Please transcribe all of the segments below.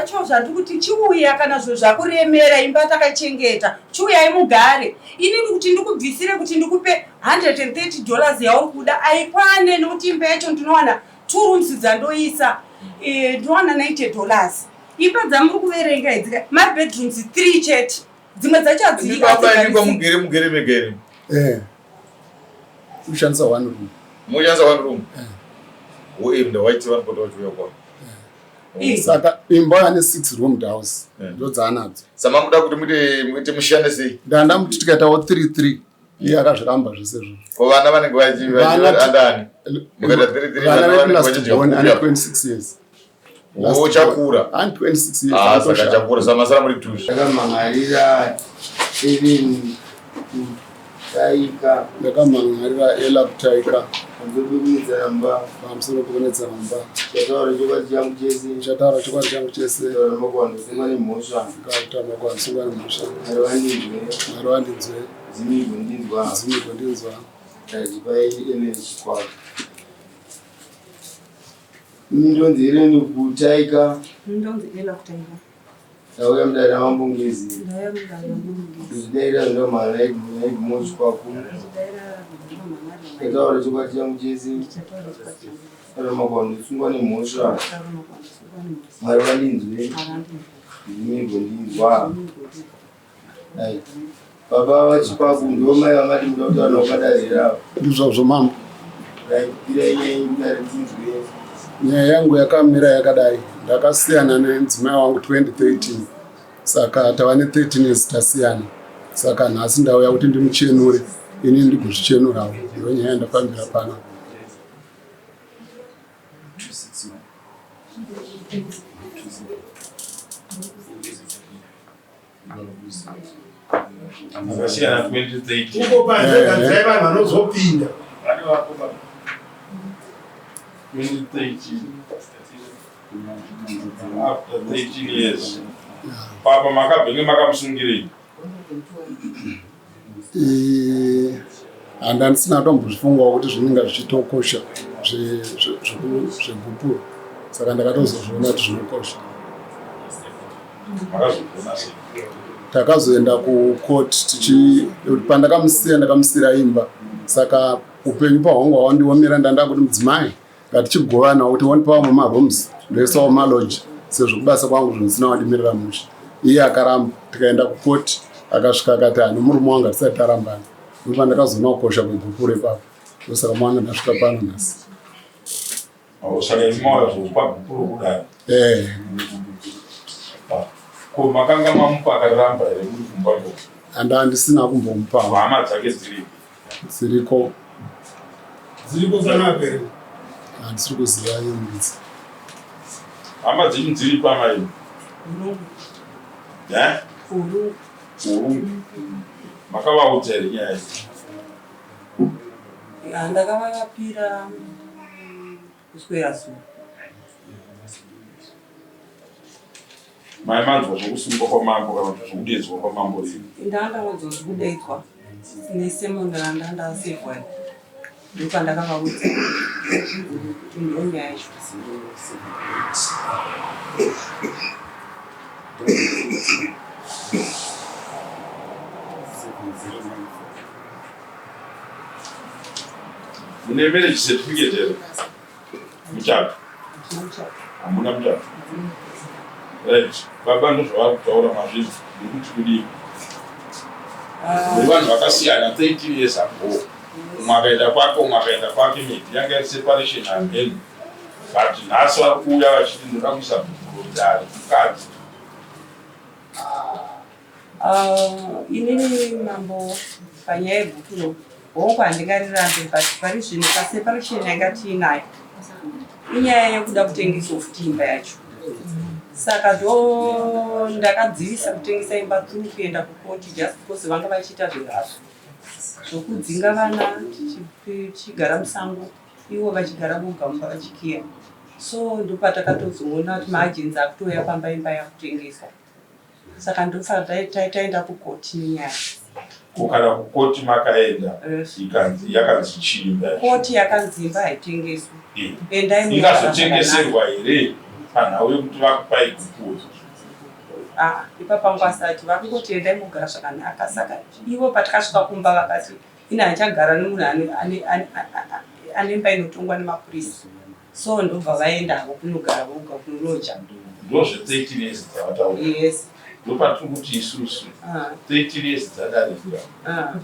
zvacho zvandikuti chiuya kana zvo zvakuremera imba takachengeta chiuyai mugare. Ini kuti ndikubvisire kuti ndikupe $130 yauri kuda aikwane nokuti imba yacho ndinowana 2 rooms dzandoisa ndinowana $90. Imba dzamuri kuverenga idzi mabedrooms 3 chete dzimwe dzacho mugere megere ushandisa 1 room. Mushandisa 1 room. Uimda waiti vanopota vachiuya kwa. Saka imba ane 6 roomed house ndo dzanadzo. Samamuda kuti muite mushande sei? Ndanda muti tikaitawo 3 iye akazviramba zvese izvo. Ko vana vanenge vachiandani. Mukaita 3 vana vanenge vachiona 26 years. Chakura. And 26 years. Saka chakura samasara muri tushi. Ndakamangarira even taika. Ndakamangarira ela kutaika. Ndobuditsa namba. Pamusoro pekubuditsa namba. Chataura chokwadi changu chese. Chataura chokwadi changu chese. Makwando singane mhosva. Ngauta makwando singane mhosva. Marwandinzwe. Zimigo ndinzwa. Tachipai ene chikwako. Ndonzi ireni kutaika. Ndonzi ela kutaika. Ndauya mudada wambongezi. Ndauya mudada wambongezi. Ndaira ndo mara mochi kwako. Ndataura chokwadi changu chese. Makwando singane mhosva. Marwandinzwe. Zimigo ndinzwa. Baba vachipaku ndo mai vamati muda kuti vanhu vakadazira. Ndizvozvo mambo. Ndinzwe. Nyaya yangu yakamira yakadai. Ndakasiyana nedzimai wangu 2013. Saka tava ne 13 years tasiyana. Saka nhasi ndauya kuti ndimuchenure. Ini ndigozvichenurawo. Ndiyo nyaya yandafambira pana. Akasiyana 2013. Uko panze kanzaiva vanozopinda. 2013. After 13 years. Papa makabhenge makamusungirei. Handisina kutombozvifungawo kuti zvinenge zvichitokosha zvegupuro. Saka ndakatozozviona kuti zvinokosha. Makazogona sei? Takazoenda kukoti ndakamusiyira imba. Saka upenyu pahwangu hwandiomera ndanda kuti mudzimai ngatichigovana kuti wandipawo marooms ndoisawo malodge sezvo kubasa kwangu zvinosina wandimirira musha. Iye akaramba. Tikaenda kukoti akasvika akati hani murume wangu hatisati tarambana. Ndipo ndakazoona kukosha kwegupuro ipapo. Ndosaka mwana ndasvika pano nhasi. Saka imoyo zvokupa gupuro kudai. Ko makanga mamupa akaramba here muri kumba? Handisina kumbomupa. Hama dzake dziriko. Dziriko dzanapere. Handisiri kuziva yemudzi. Hama dzenyu dziri pamai? Urungu. Makavaudza here nyaya idzi? Ndakavapira kuswera zuva. Mai manzwa zvokusungwa kwamambo kana kuti zvokudedzwa kwamambo rii? Ndandangodzwa zvokudedzwa nesemondera ndandasevwa. Ndopandakavaudza kuti ndonyaya yacho. Mune marriage certificate here? Muchato? Hamuna muchato? Right. Baba ndozvavari kutaura mazvizvi nekuti kudii? Vanhu vakasiyana 30 years ago. Umwe akaenda kwake, umwe akaenda kwake, maybe yanga iri separation again. But nhasi vari kuuya vachiti ndoda kuisa bhurudari mukadzi. Inini mambo panyaya yebhukuro hongu handingarirambe, but pari zvino paseparation yanga tiinayo inyaya yekuda kutengesa futi imba yacho. Saka ndo ndakadzivisa kutengesa imba through kuenda kukoti just because vanga vachiita zvehazvo zvokudzinga vana tichigara musango ivo vachigara voga mumba vachikiya. So ndopatakatozoona kuti maagenzi akutoya pamba imba yakutengeswa. Saka ndofa taenda kukoti nenyaya. Kana kukoti makaenda yakanzi chii? Koti yakanzi imba haitengeswi. Ingazotengeserwa here panhau yekuti vakupai gupuwo. Ipapa pangu asati vakungotenda mugara zvakanaka. Saka ivo patakasvika kumba vakati ina achagara nemunhu anemba inotongwa nemapurisa. So ndobva vaendavo kunogara voga kunoja. Ndozve 13 years dzavataura. Yes. Ndopatiri kuti isusu 13 years dzadarika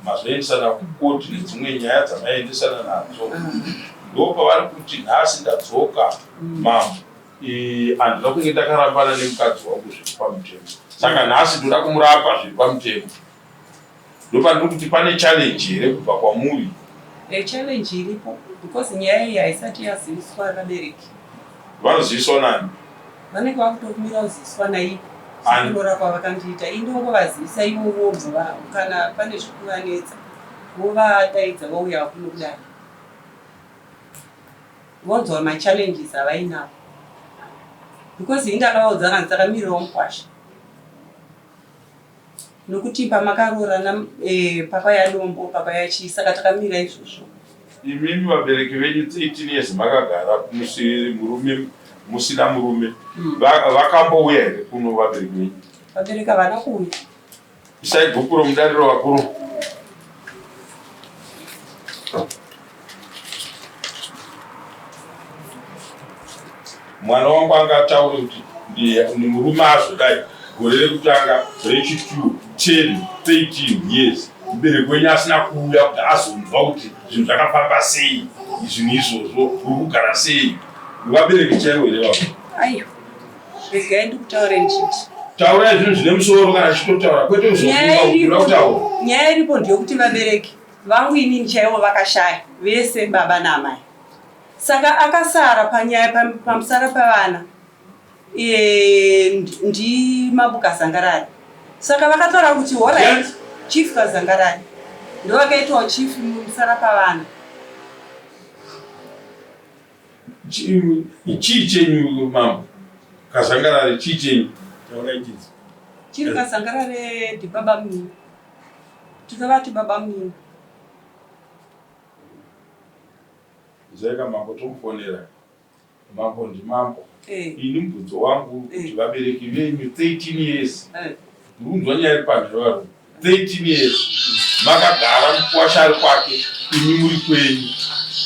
mazoendesana kukoti nedzimwe nyaya dzamaendesana nadzo. Ndopavari kuti nhasi ndadzoka mambo handina kunge ndakarambana nemukadzi wangu zviri pamutemo. Saka nhasi ndoda kumurapa zviri pamutemo. Ndopandiri kuti pane challenge here kubva kwamuri. Challenge iripo because nyaya iyi haisati yaziviswa vabereki. Vanoziviswa nani? Vanenge vakutokumira kuziviswa naivo. Kunora kwavakandiita indongovazivisa ivo vobva kana pane zvikuvanetsa vovadaidza vouya kunokudai vonzwa machallenges avainavo because indakavaudza kanzi takamirawo mukwasha nokuti pamakarora papa yadombo papa yachii saka takamira izvozvo. Imimi vabereki venyu 18 years makagara murume musina murume vakambouya here kuno vabereki venyu? Vabereki havana kuuya. Isai bhuku romudariro vakuru. Mwana wangu angataura kuti ni murume azodai gore rekutanga rechi2 10 13 years mubereki wenyu asina kuuya kuti azonzwa kuti zvinhu zvakafamba sei izvi izvozvo uri kugara sei. Vabereki chaivo here vavo? Aiyo, regai ndikutaure ndichiti taura zvinhu zvine musoro kana chitotaura kwete kuzofunga kutaura. Nyaya iripo ndeyekuti vabereki vangu inini chaivo vakashaya vese baba namai. Saka akasara panyaya pamusara pavana ndimabuka Zangarari. Saka vakataura kuti alright chief kaZangarari ndovakaitawo chief musara pavana. Chii chenyu mambo? kaZangarari chii chenyu? Chiri kaZangarari ndibaba mnini. Tikavati baba mnini. Zaika mambo tomufonera. Mambo ndimambo. Ini mubvunzo wangu kuti vabereki venyu 13 years. Ndinzwa nyaya iri panharo. 13 years. Makagara mukwasha ari kwake. Ini muri kwenyu.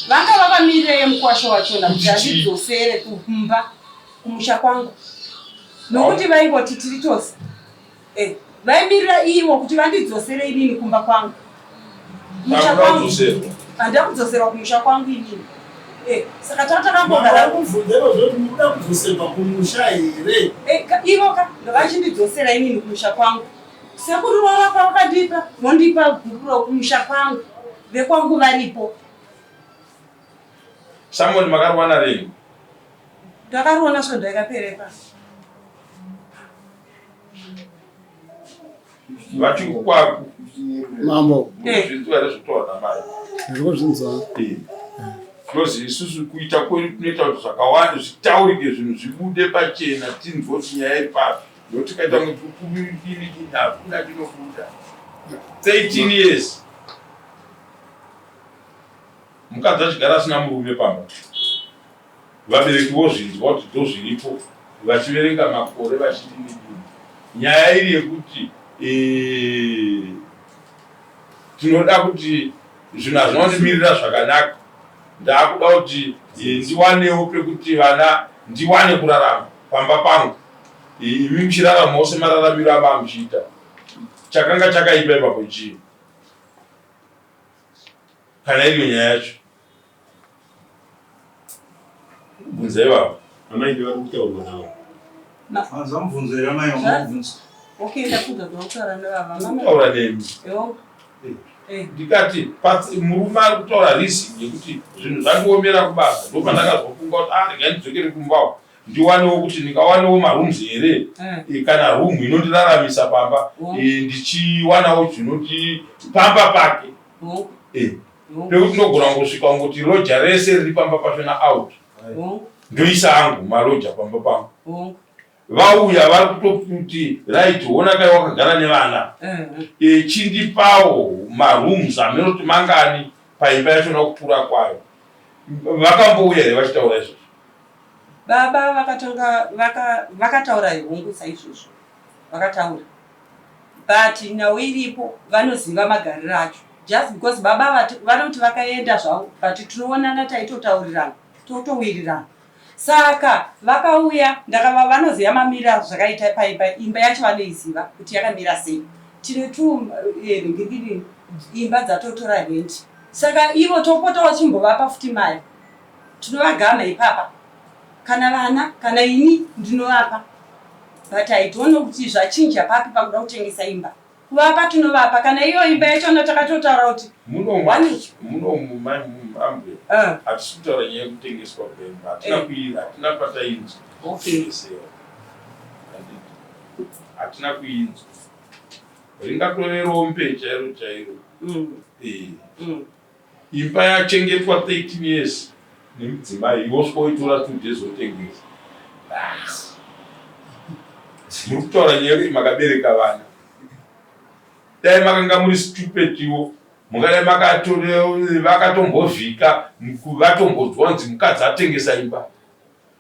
Vanga vakamirira mukwasha wachona kuti andidzosere kumba kumusha kwangu. Nokuti vaingoti tiri tose. Vaimirira ivo kuti vandidzosere inini kumba kwangu. Kumusha kwangu. Handida kudzoserwa kumusha kwangu inini. Saka takambogara kuvhunzero zvoti muda kudzoserwa kumusha here? Ivo vachindidzosera inini kumusha kwangu. Sekuru vava kwavakandipa vondipa bhuku rokumusha kwangu. Vekwangu varipo. Samuel makaruwana ringi? Ndakaruona svondo yakapereka. Vachikukwaku mambo zvitware zvitoa namai zvinzwa because isusu kuita kwedu tunoita kuti zvakawanda zvitaurike zvinhu zvibude pachena tinzwe kuti nyaya iri papi nokuti kaita hakuna chinobuda 13 years mukadzi achigara asina murume pamba. Vabereki vozvinzwa kuti ndozviripo vachiverenga makore vachidini. Nyaya iri yekuti tinoda kuti zvinhu hazvinondimirira zvakanaka. Ndakuda kuti ndiwanewo pekuti vana ndiwane kurarama pamba pangu. Imi muchirarama mose mararamiro amamuchiita. Chakanga chakaipa ipapo chii? Kana iriyo nyaya yacho. Bvunzai baba. Amai ndivari kutaurwa navo. Azamubvunzira mai wamubvunza. Okay, ndakuda kutaura nevava. Kutaura nemi. Ndikati murume ari kutaura risiki yekuti zvinhu zvandiomera kubasa. Ndopandakazwafunga kuti regai ndidzokere kumbawo. Ndiwanewo kuti ndingawanewo marooms here kana room inondiraramisa pamba ndichiwanawo zvinoti pamba pake. Pekuti ndogona kungosvika ngoti roja rese riri pamba pachona out. Ndoisa angu maroja pamba pangu. Vauya vari kutokuti right ona kai wakagara nevana. Chindipawo marooms amenoti mangani paimba yacho nokukura kwayo. Vakambouya here vachitaura izvozvo. baba vakataura hongu saizvozvo vakataura, but nhau iripo vanoziva magariro acho, just because baba vanoti vakaenda zvavo but tinoonana taitotaurirana totowirirana. Saka vakauya ndakava vanoziva mamira zvakaita paimba, imba yacho vanoiziva kuti yakamira sei. Tine imba dzatotora renti, saka ivo topota vachimbovapa futi mari, tinovagama ipapa, kana vana kana ini ndinovapa, but haitoona kuti zvachinja papi pakuda kutengesa imba. Kuvapa tinovapa, kana iyo imba yacho takatotaura kuti hatisi kutaura nyaya yekutengeswa kwemba, hatina kuira, hatina patainzwa. Hatina kuinzwa. Ringatore rompe chairo chairo. Imba yachengetwa 13 years nemudzimai, wosvoitora 2 days wotengesa. Muri kutaura nyaya yekuti makabereka vana. Dai makanga muri stupid iwo, mungadai vakatombovhika vatombodzwa kunzi mukadzi atengesa imba,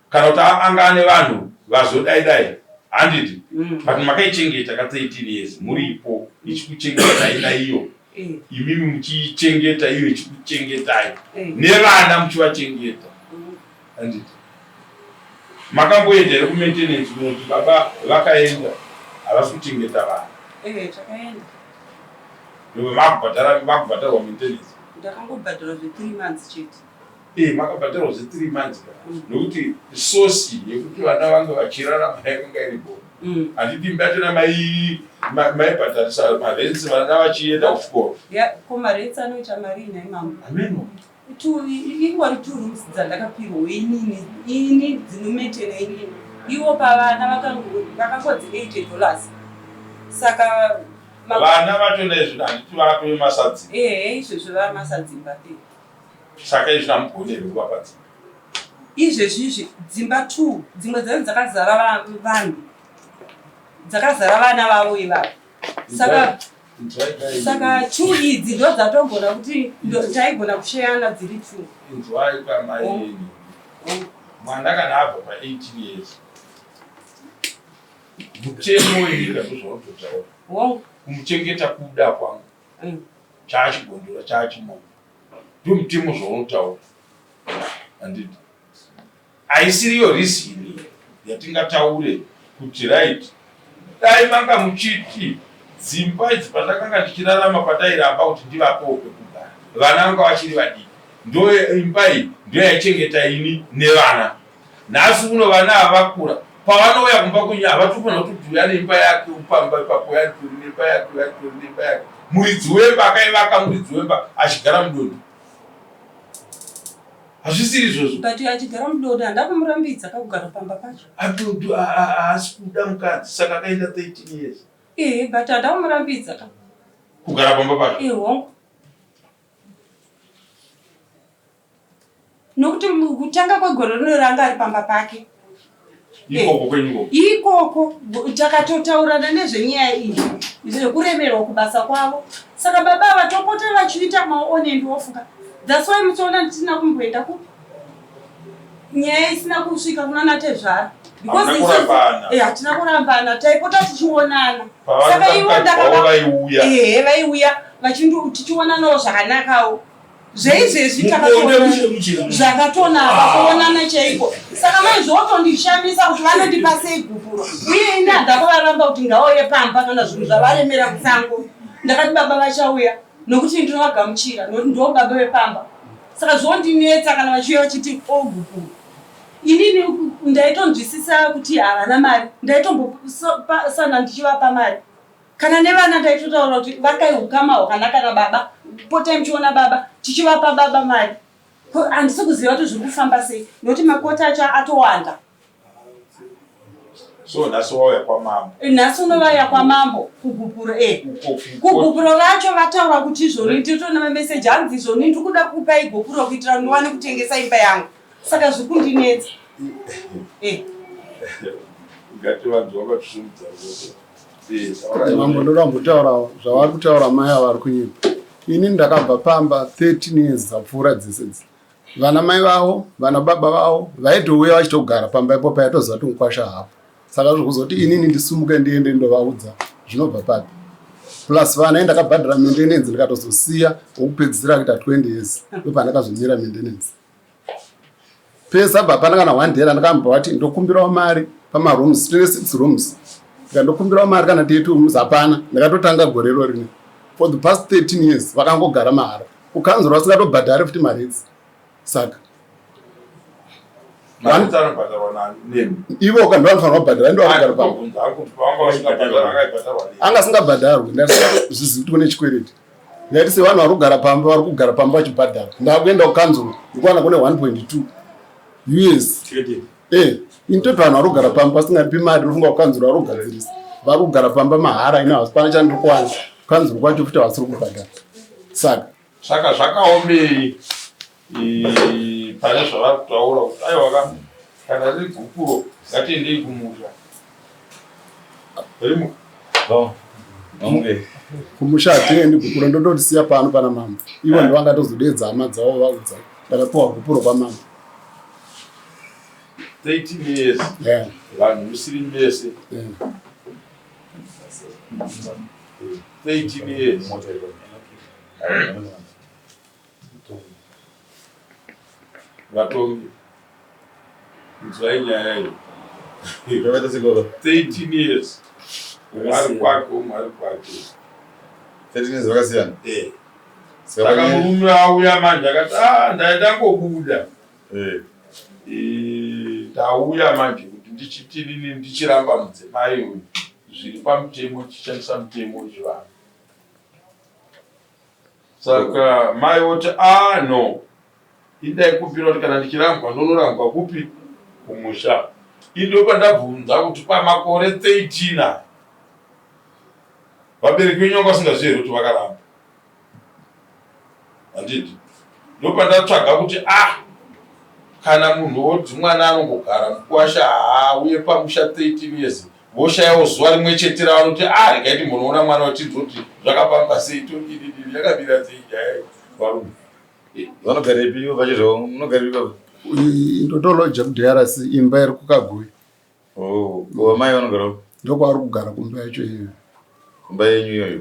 kana kuti anga ane vanhu vazodai handiti, but makaichengeta ka 13 years muripo ichikuchengetai naiyo, imimi muchichengeta iyo ichikuchengetai, nevana muchivachengeta handiti. Makamboenda here kumaintenance kunoti baba vakaenda havasi kuchengeta vana? Takaenda. Makubhadharwa maintenance? Ndakangobhadharwa 3 months chete. Makabhadharwa 3 months nokuti source yekuti vana vange vachirarama yakanga iripo. Handiti imba yacho maibhadharisa marenzi vana vachienda kuchikoro. Ko marenzi anoita mari ina imamo. Ingori 2 rooms dzandakapirwa ini dzinomaintaina inini. Ivo pavana vakangodzi $80. Saka vana vachona izvi handiti vatove masadzimba. Izvezvi vava masadzimba. Saka izvi hamugone kuvapa dzimba. Izvezvi dzimba 2 dzimwe dzacho dzakazara vanhu, dzakazara vana vavo ivavo. Saka 2 idzi ndo dzatogona kuti taigona kusheyana dziri 2. Inzwai kwamai, mwana kana abva pa 18 years mutemo wenyika ndozvaunototaura, kumuchengeta kuda kwangu chaachigondora chaachimoma, ndo mutemo zvaunotaura handiti. Haisiriyo risini yatingataure kuti right, dai manga muchiti dzimba idzi pandakanga ndichirarama patairamba kuti ndivapewo pekugara, vana vanga vachiri vadiki, ndo imba iyi ndo yaichengeta ini nevana. Nhasi uno vana havakura, pavanouya kumba kwenyu havatokona kutobhuya neimba yake upamba ipapo yatori neimba yake yatori neimba yake. Muridzi wemba akaivaka muridzi wemba achigara mudondo, hazvisiri izvozvo. But achigara mudondo handakumurambidza kakugara pamba pacho. Adondo haasi kuda mukadzi, saka akaenda 13 years. But handakumurambidza kugara pamba pacho. Hongu. Nokuti kutanga kwegore rinoranga ari pamba pake. Ikoko kwenyuko. Ikoko takatotaurana nezvenyaya iyi zvekuremerwa kubasa kwavo. Saka baba vatopota vachiita maonendi ofuka. That's why muchiona tisina kumboenda ku nyaya isina kusvika kuna Natezvara. Because hatina kurambana, taipota tichionana. Saka ivo vaiuya. Vaiuya tichionanawo zvakanakawo. Zveizvezvi zvakatonaka kuonana chaiko. Saka maizvotondishamisa kuti vanondipa sei gupuro. Uye ini handakuvaramba kuti ngauye pamba kana zvinhu zvavaremera kusango. Ndakati baba vachauya nokuti ndinovagamuchira nokuti ndo baba vepamba. Saka zvondinetsa kana vachiuya vachiti gupuro. Inini ndaitonzwisisa kuti havana mari, ndaitombosana ndichivapa mari. Kana nevana ndaitotaura kuti vakaiukama hwakanaka nababa, potai muchiona baba, tichivapa baba mari. Handisi kuziva kuti zviri kufamba sei, nokuti makota acho atowanda. So nhasi wauya kwamambo. Nhasi unovauya kwamambo kugupuro. Kugupuro vacho vataura kuti izvoni titona mameseji hanzi izvoni ndiri kuda kupai gupuro kuitira ndiwane kutengesa imba yangu. Saka zvikundinetsa. Ngati vanhu vakatusumudza voto. Mambo ndorambotaura zvavari kutaura mai avari kunyika. Ini ndakabva pamba 13 years dzapfuura dzese. vana mai vavo, vana baba vavo vaitouya vachitogara pamba ipo paitoziva kuti mukwasha hapo. Saka zvokuzoti inini ndisimuke ndiende ndovaudza zvinobva papi. Plus vana endakabhadhara maintenance ndikatozosiya wokupedzisira kuita 20 years ndopandakazomira maintenance. Pesa baba kana 1 day ndakamba kuti ndokumbirawo mari pamarooms 26 rooms. Ndokumbirawo mari kana 32 rooms hapana. Ndakatotanga gorero rine. For the past 13 years vakangogara mahara. Kukanzura vasingatobhadhari futi mari idzi. Saka ivo kana vanofanira kubhadhara ndo vakagara pamwe. Anga singabhadharwi ndazvizivi kuti kune chikwereti. Ndati se vanhu vari kugara pamba vari kugara pamba vachibhadhara. Ndakuenda kukanzura ndikuwana kune 1.2 US. Intoto vanhu vari kugara pamba vasingaripi mari unofunga kukanzura vari kugadzirisa. Vari kugara pamba mahara ina hapana chandiri kuwana. Kukanzura kwacho futi vasiri kubhadhara. Saka zvakaombei pane zvavari kutaura kuti aiwa kana riri gupuro ngatiendei kumusha. Kumusha hatiendi gupuro ndotosiya pano pana mama. Ivo ndovangatozodedza hama dzavo vaudza. Ndakapiwa gupuro kwamama. 13 years. Vanhu musiri mese. 13 years. Vatongi. Nzwai nyaya iyi. 13 years. Mwari kwako, mwari kwake. 13 years vakasiyana? Saka murume auya manje akati ndangobuda. Tauya manje kuti ndichitini ndichiramba mudzimai uyu. Zviri pamutemo tichishandisa mutemo wechivanhu. Saka mai oti no. Idai kupira kuti kana ndichirambwa ndonorambwa kupi kumusha. Indopa ndabvunza kuti pamakore 13 vabereki venyu vanga vasingazvizivi kuti vakaramba. Handiti. Ndopa ndatsvaga kuti kana munhu woti mwana anongogara mukwasha uye pamusha 13 years voshayawo zuva rimwe chete ravanoti regai munoona mwana wachizoti zvakapamba sei todii yakamira sei nyaya varume. Vanogaripi ivo vachizvo munogaripi baba? Ndotoloja kuDRC imba iri kuKagui. Mai vanogarawo? Ndokwavari kugara kumba yacho iyoyo. Kumba yenyu iyoyo?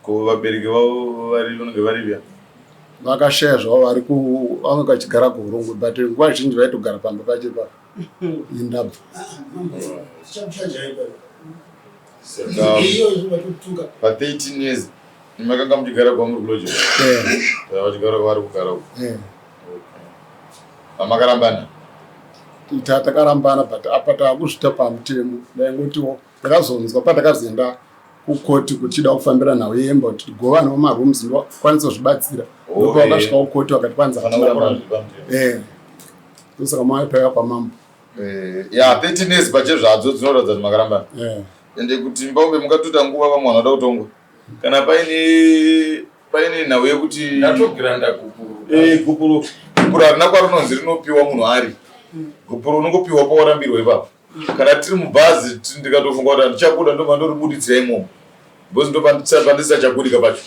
Ko vabereki vavo vanenge varipya? Vakashaya zvavo vanga vachigara kuUrungu but nguva zhinji vaitogara pamba pacho ipapo. Indabva. Pa 13 years makanga muchigara kwamuri kuloja? Vachigara vari kugara uko? Pamakarambana? Takarambana but apa taakuzvita pamutemo. Ndaingotiwo ndakazonzwa patakazoenda kukoti kuchida kufambira nawo yemba kuti govana wemarooms ndokwanisa kuzvibatsira. Ndopa wakasvika kukoti wakati kwanza ndosaka maipaya kwamambo. 13 years pache zvadzo dzinoratidza kuti makarambana. Ende kuti mbaume mukatota nguva vamwe vanoda kutongwa kana paine nhau yekuti ndatogiranda gupuro harina kwarinonzi rinopiwa munhu ari gupuro unongopiwa pawarambirwa ipapo. Kana tiri mubhazi ndikatofunga kuti ndichabuda ndomandoribuditsira imomo because ndopandisachakudika pacho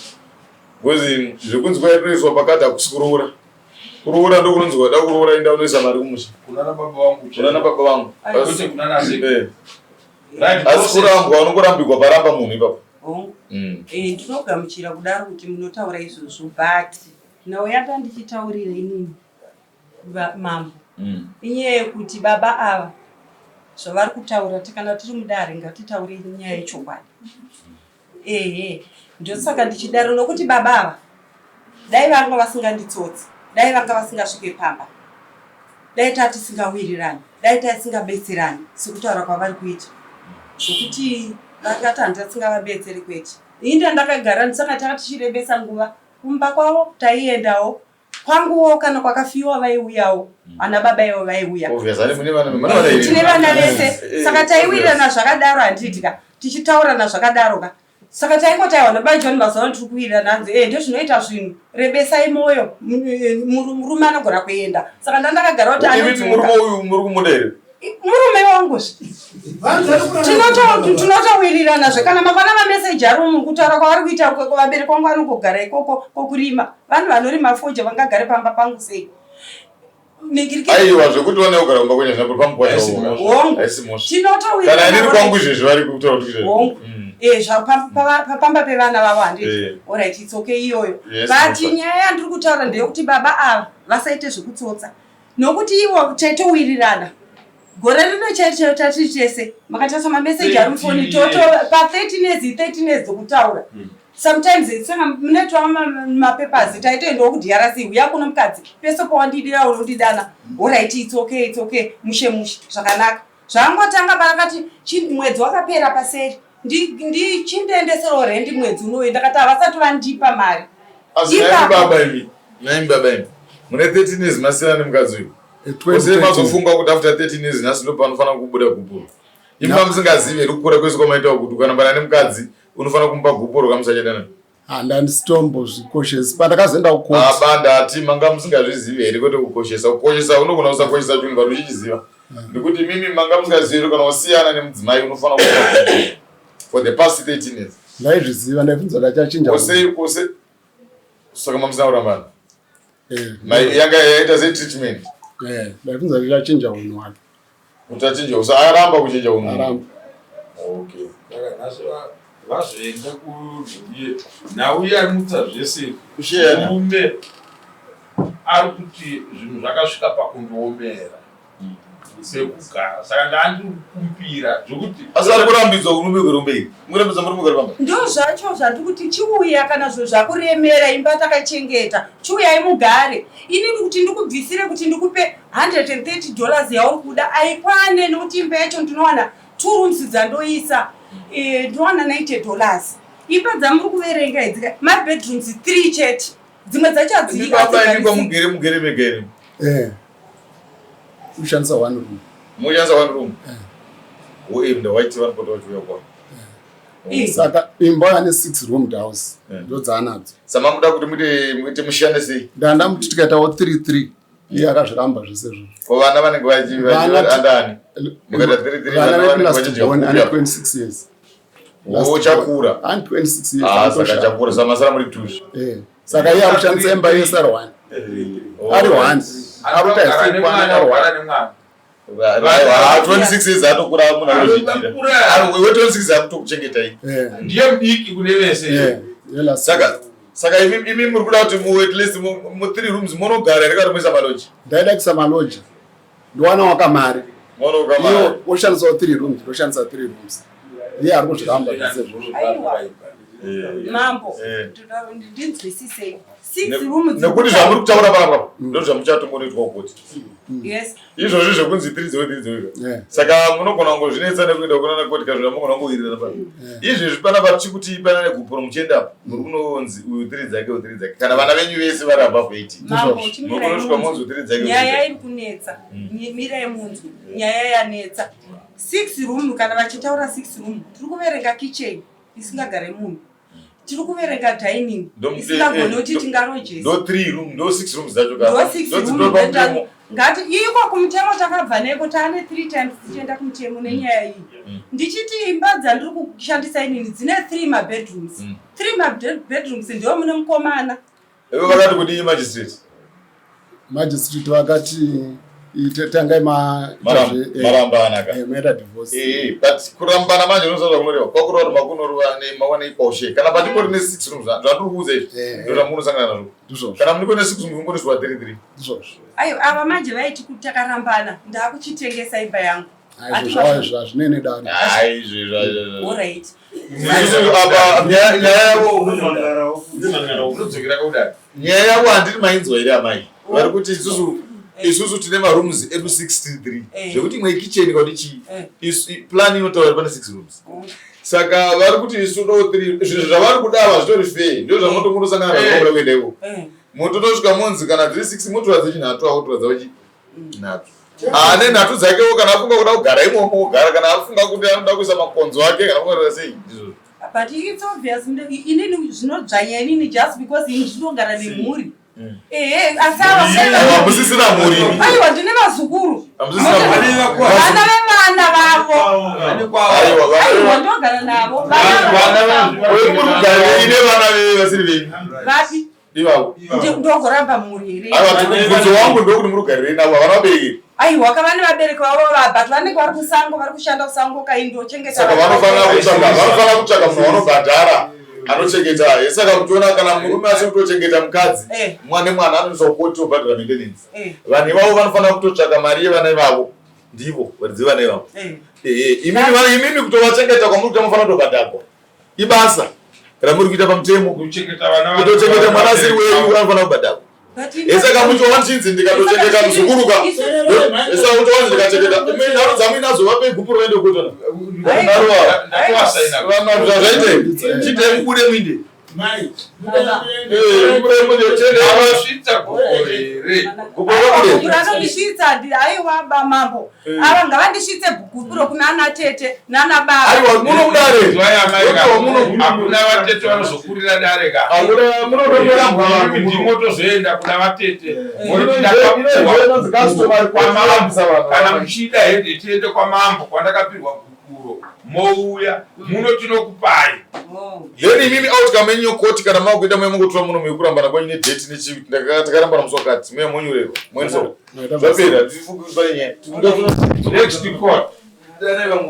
because zvekunzi kwainoiswa pakati hakusi kuroora ndokunonzi wada kuroora enda unoisa mari kumusha kunana baba vangu asi kurambwa unongorambirwa paramba munhu ipapo. Ndinogamuchira kudaro kuti munotaura izvozvo but nhau yanga ndichitaurira inini mambo inyaya yekuti baba ava zvavari kutaura kana tiri mudare ngatitaure nyaya yechokwadi. Ndosaka ndichidaro nokuti baba ava dai vanga vasinganditsotsi, dai vanga vasingasvike pamba, dai tatisingawirirani, dai tasingabetserani sekutaura kwavari kuita zvokuti vakati handasingavabetseri kwete. Inda ndakagara ndisaka takatichirebesa nguva kumba kwavo taiendawo kwanguwo kana kwakafiwa vaiuyawo ana baba ivo vaiuya tine vana vese saka taiwirirana zvakadaro handiitika tichitaurana zvakadaroka saka taingotaiwana banjoni mazuva tiri kuwirirana hanzi ndozvinoita zvinhu rebesai mwoyo murume anogona kuenda saka ndandakagara kuti murume uyu muri kumudere murume wangu tinotowirirana zvekana mafana mameseji ari mukutaura kwavari kuita vabereki vangu vanongogara ikoko kokurima vanhu vanorima foja vangagare pamba pangu sei aiwa zvekuti vane kugara kumba kwenye zvapo pamba pevana vavo handiti orit its okay iyoyo but nyaya yandiri kutaura ndeyekuti baba ava vasaite zvekutsotsa nokuti ivo chaitowirirana gore rino chaitati chese makatarisa mameseji ari mufoni toto pa13 years dzokutaura sometimes sanga munetwa mapapers taitoendawo kudRC uya kuno mukadzi pese pawandidira unodidana alright it's okay mushe zvakanaka zvangotanga parakati mwedzi wakapera paseri ndichindendesero rendi mwedzi unoyo ndakati avasati vandipa mari naimi baba imi mune 13 years masiyana nemukadzi uyu ose mazofunga kuti after 13 years nhasi ndo panofanira kubuda gubhuro imba musingazivi here kukura kwese kwamaitawo kuti ukanambana nemukadzi unofanira kumupa gubhuro kamusachadana handandisitombo zvikoshesi pandakazoenda banda ati manga musingazvizivi here kwete kukoshesa kukoshesa unogona kusakoshesa chinhu vanhu uchichiziva nekuti mimi manga musingazivi here kana usiyana nemudzimai unofanira kupa for the past 13 years ndaizviziva ndaibvunza ndachachinja kose saka mamusina kurambana yanga yaita setreatment ndaibvunza ndichachinja unhu wake utachinja usaramba kuchinja unhu aramba okay vazoenda kuye nauye ari muta zvese murume ari kuti zvinhu zvakasvika pakundoomera sekugara saka ndandiri kukumbira zvokuti asi ari kurambidzwa kurume kwerumbei murambidza murume kwerupamba ndo zvacho zvati kuti chiuya kana zvo zvakuremera imba takachengeta chiuyai mugare inini kuti ndikubvisire kuti ndikupe $130 yauri kuda aikwane nokuti imba yacho ndinowana 2 rooms dzandoisa ndinowana $90 imba dzamuri kuverenga idzi mabedrooms 3 chete dzimwe dzacho mugere megere ushandisa 1 room mushandisa 1 room uimda waiti vanopota vachiuya kwa saka imba yane 6 roomed house ndo dzaanadzo samamuda kuti muite mushande sei ndandamuti tikaitawo 3 iye akazviramba zvese izvozvo ko vana vanenge vachiandani mukaita 3 ane 26 years chakura ane 26 years saka chakura samasara muri 2 saka iye akushandisa imba yese ari 1 ari 1 arota nemwana 26 years atokura munhu anozviitira 26 akutokuchengetai ndiye mudiki kune vese saka imi muri kuda kuti at least mu 3 rooms munogara rekarimisa maloji ndaida kuisa maloji ndiwana wakamari iyo oshandisawo 3 rooms ndoshandisa 3 rooms iye ari kuzviramba zvese izvozvo mambo ndinzwisisei 6 rooms nekuti zvamuri kutaura panapa ndo zvamuchatombonoitwa kuti yes izvozvo zvekunzi 3 saka munogona kungozvinetsa nekuenda kunana koti kazvina munogona kungowirirana pano izvezvi panapa tichikuti pana negupuro muchienda muri kunonzi uyu 3 dzake kana vana venyu vese vari above 18 mukunosvika monzi 3 dzake nyaya iri kunetsa mira yemunzwi nyaya yanetsa 6 room kana vachitaura 6 room tiri kuverenga kitchen isingagare munhu tiri kuverenga dining isingagone kuti tingarojesa ndo 3 room ndo 6 rooms dzacho ndo ngati iko kumutemo takabva neko taane 3 times tichienda kumutemo nenyaya iyi ndichiti imba dzandiri kushandisa inini dzine 3 mabedrooms 3 mabedrooms ndio mune mukomana ivo vakati kuti magistrate vakati tangai marambana maida divorce but kurambana manje unozoda kunoreva kwakurova kuti makunorwa nemawana ikoshe kana patipori ne 6 rooms zvandiri kuudza izvi ndo zvamunosangana nazvo kana muniko ne 6 rooms mungoniswa 33 ayo ava manje vaiti kuti takarambana ndakuchitengesa imba yangu zvinene dani alright nyaya yavo handiri mainzwa here amai vari kuti isusu tine marooms edu 63 zvekuti imwe kitchen kwakuti plan inotaura pane 6 rooms saka vari kuti isu ndo 3 zvinhu zvavari kudava zvitori fair ndio zvamotomunosangana nazvo kuenda ivo mototosvika monzi kana dziri 6 motoradza chinhatu autoradza vachi nhatu ane nhatu dzakewo kana afunga kuda kugara imomo ogara kana afunga kuti anoda kuisa makonzo ake kana kungarira sei ndizvo but it's obvious inini zvinodzvanya inini just because ini ndinogara nemhuri musisina mhuri aiwa ndine mazukuru musisina mhuri vana Aiwa ndogara navo. Wewe mugare ine vana vasiri venyu. Vapi? Ivawo. Ndogoramba muri here. Aiwa tubvunzo wangu ndokuti murugarire navo vana vabereki. Aiwa kavane vabereki vavo vabva vanenge vari kusango vari kushanda kusango kaindochengeta. Saka vanofana kutsvaka munhu vanobhadhara anochengeta. Saka kuchiona kana murume asi kutochengeta mukadzi mwana anoisa kukoti obhadhara maintenance. Vanhu ivavo vanofana kutotsvaka mari yevana ivavo. Ndivo varidzi vana ivavo. Imimi kutovachengeta kwamuri kuti vanofana kutobhadharwa ibasa ramuri kuita pamutemo kutochengeta mwana asiri wenyu vanofana kubhadharwa. Saka muchiona chinzi ndikatochengeta muzukuruka saka muchiona ndikachengeta nharo dzamwe inazovapa igupuro vaende kutona zvaite chite mubude muinde Kuranondisvitsa aiwa bamambo ava ngavandisvitse gupuro kuna ana tete nana baba. Aiwa munodare hakuna vatete vanozokurira dare ka ndimotozoenda kuna vatete kana muchida hede tiende kwamambo kwandakapirwa gupuro mouya muno tinokupai. Then imimi outcome yenyu koti kana makuita mwe mungotora muno mekurambana kwenyu nedate nechivi takarambana musokati mwe monyorerwa mwenso zvapera tifukudzwa nyaya next court